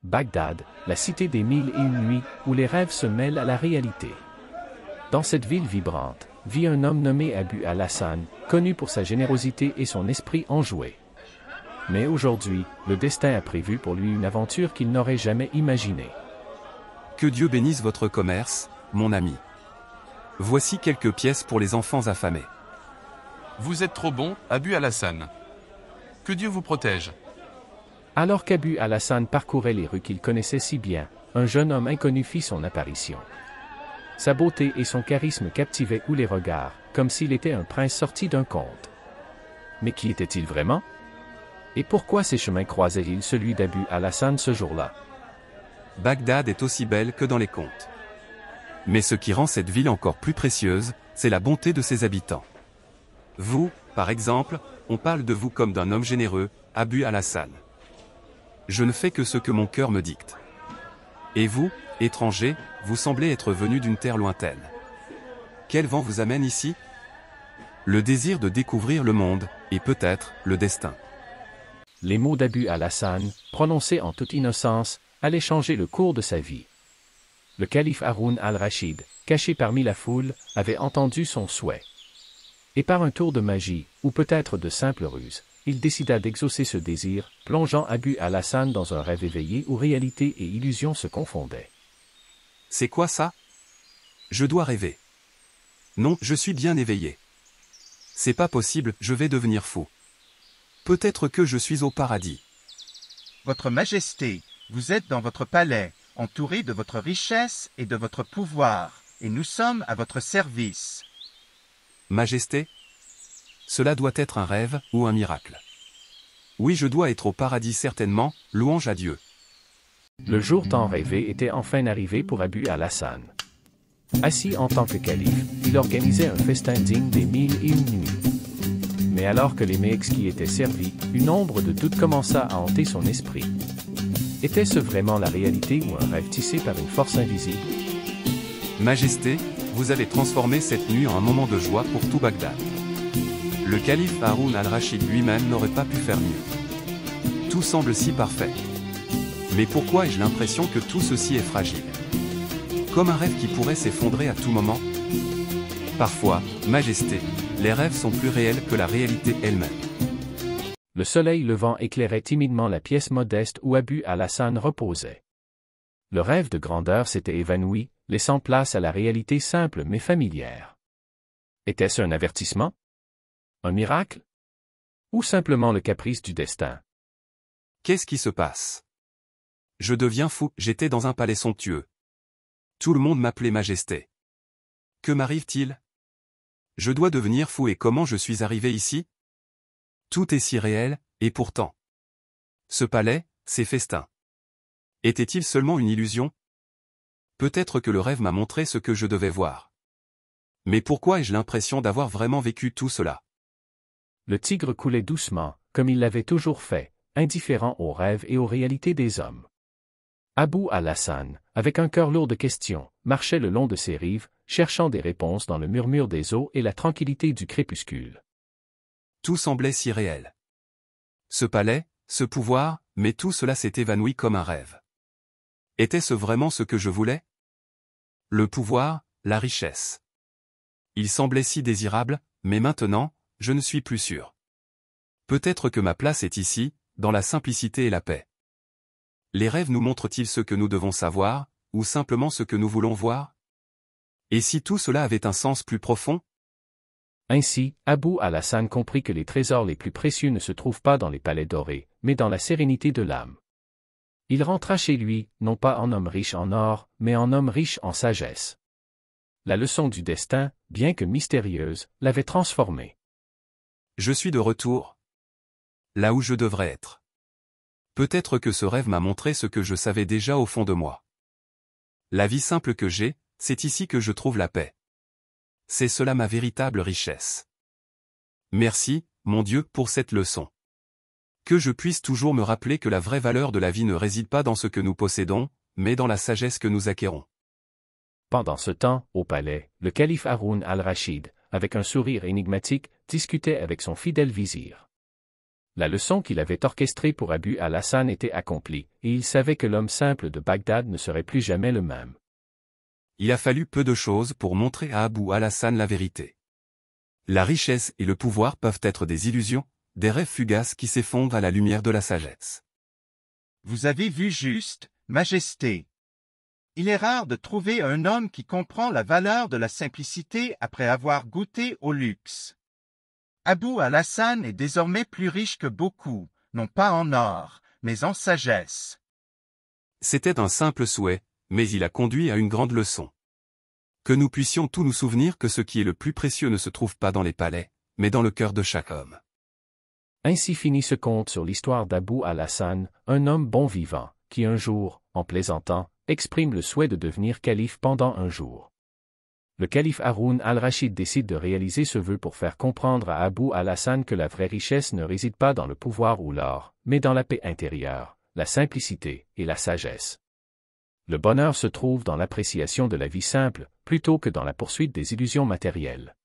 Bagdad, la cité des mille et une nuits, où les rêves se mêlent à la réalité. Dans cette ville vibrante, vit un homme nommé Abu al-Hassan, connu pour sa générosité et son esprit enjoué. Mais aujourd'hui, le destin a prévu pour lui une aventure qu'il n'aurait jamais imaginée. Que Dieu bénisse votre commerce, mon ami. Voici quelques pièces pour les enfants affamés. Vous êtes trop bon, Abu al-Hassan. Que Dieu vous protège. Alors qu'Abu al-Hassan parcourait les rues qu'il connaissait si bien, un jeune homme inconnu fit son apparition. Sa beauté et son charisme captivaient tous les regards, comme s'il était un prince sorti d'un conte. Mais qui était-il vraiment? Et pourquoi ses chemins croisaient-ils celui d'Abu al-Hassan ce jour-là? Bagdad est aussi belle que dans les contes. Mais ce qui rend cette ville encore plus précieuse, c'est la bonté de ses habitants. Vous, par exemple, on parle de vous comme d'un homme généreux, Abu al-Hassan. Je ne fais que ce que mon cœur me dicte. Et vous, étranger, vous semblez être venu d'une terre lointaine. Quel vent vous amène ici? Le désir de découvrir le monde, et peut-être, le destin. Les mots d'Abu al-Hassan, prononcés en toute innocence, allaient changer le cours de sa vie. Le calife Haroun al-Rachid, caché parmi la foule, avait entendu son souhait. Et par un tour de magie, ou peut-être de simple ruse, il décida d'exaucer ce désir, plongeant Abu al-Hassan dans un rêve éveillé où réalité et illusion se confondaient. C'est quoi ça? Je dois rêver. Non, je suis bien éveillé. C'est pas possible, je vais devenir fou. Peut-être que je suis au paradis. Votre Majesté, vous êtes dans votre palais, entouré de votre richesse et de votre pouvoir, et nous sommes à votre service. Majesté? Cela doit être un rêve, ou un miracle. Oui, je dois être au paradis certainement, louange à Dieu. Le jour tant rêvé était enfin arrivé pour Abu al-Hassan. Assis en tant que calife, il organisait un festin digne des mille et une nuits. Mais alors que les mets exquis étaient servis, une ombre de doute commença à hanter son esprit. Était-ce vraiment la réalité ou un rêve tissé par une force invisible? Majesté, vous avez transformé cette nuit en un moment de joie pour tout Bagdad. Le calife Haroun al-Rachid lui-même n'aurait pas pu faire mieux. Tout semble si parfait. Mais pourquoi ai-je l'impression que tout ceci est fragile? Comme un rêve qui pourrait s'effondrer à tout moment? Parfois, Majesté, les rêves sont plus réels que la réalité elle-même. Le soleil levant éclairait timidement la pièce modeste où Abu al-Hassan reposait. Le rêve de grandeur s'était évanoui, laissant place à la réalité simple mais familière. Était-ce un avertissement? Un miracle? Ou simplement le caprice du destin? Qu'est-ce qui se passe? Je deviens fou, j'étais dans un palais somptueux. Tout le monde m'appelait Majesté. Que m'arrive-t-il? Je dois devenir fou et comment je suis arrivé ici? Tout est si réel, et pourtant. Ce palais, ces festins. Était-il seulement une illusion? Peut-être que le rêve m'a montré ce que je devais voir. Mais pourquoi ai-je l'impression d'avoir vraiment vécu tout cela? Le tigre coulait doucement, comme il l'avait toujours fait, indifférent aux rêves et aux réalités des hommes. Abu al-Hassan, avec un cœur lourd de questions, marchait le long de ses rives, cherchant des réponses dans le murmure des eaux et la tranquillité du crépuscule. Tout semblait si réel. Ce palais, ce pouvoir, mais tout cela s'est évanoui comme un rêve. Était-ce vraiment ce que je voulais? Le pouvoir, la richesse. Il semblait si désirable, mais maintenant, je ne suis plus sûr. Peut-être que ma place est ici, dans la simplicité et la paix. Les rêves nous montrent-ils ce que nous devons savoir, ou simplement ce que nous voulons voir? Et si tout cela avait un sens plus profond? Ainsi, Abu al-Hassan comprit que les trésors les plus précieux ne se trouvent pas dans les palais dorés, mais dans la sérénité de l'âme. Il rentra chez lui, non pas en homme riche en or, mais en homme riche en sagesse. La leçon du destin, bien que mystérieuse, l'avait transformé. Je suis de retour. Là où je devrais être. Peut-être que ce rêve m'a montré ce que je savais déjà au fond de moi. La vie simple que j'ai, c'est ici que je trouve la paix. C'est cela ma véritable richesse. Merci, mon Dieu, pour cette leçon. Que je puisse toujours me rappeler que la vraie valeur de la vie ne réside pas dans ce que nous possédons, mais dans la sagesse que nous acquérons. Pendant ce temps, au palais, le calife Haroun al-Rachid, avec un sourire énigmatique, discutait avec son fidèle vizir. La leçon qu'il avait orchestrée pour Abu al-Hassan était accomplie, et il savait que l'homme simple de Bagdad ne serait plus jamais le même. Il a fallu peu de choses pour montrer à Abu al-Hassan la vérité. La richesse et le pouvoir peuvent être des illusions, des rêves fugaces qui s'effondrent à la lumière de la sagesse. Vous avez vu juste, Majesté. Il est rare de trouver un homme qui comprend la valeur de la simplicité après avoir goûté au luxe. Abu al-Hassan est désormais plus riche que beaucoup, non pas en or, mais en sagesse. C'était un simple souhait, mais il a conduit à une grande leçon. Que nous puissions tous nous souvenir que ce qui est le plus précieux ne se trouve pas dans les palais, mais dans le cœur de chaque homme. Ainsi finit ce conte sur l'histoire d'Abu al-Hassan, un homme bon vivant, qui un jour, en plaisantant, exprime le souhait de devenir calife pendant un jour. Le calife Haroun al-Rachid décide de réaliser ce vœu pour faire comprendre à Abu al-Hassan que la vraie richesse ne réside pas dans le pouvoir ou l'or, mais dans la paix intérieure, la simplicité et la sagesse. Le bonheur se trouve dans l'appréciation de la vie simple, plutôt que dans la poursuite des illusions matérielles.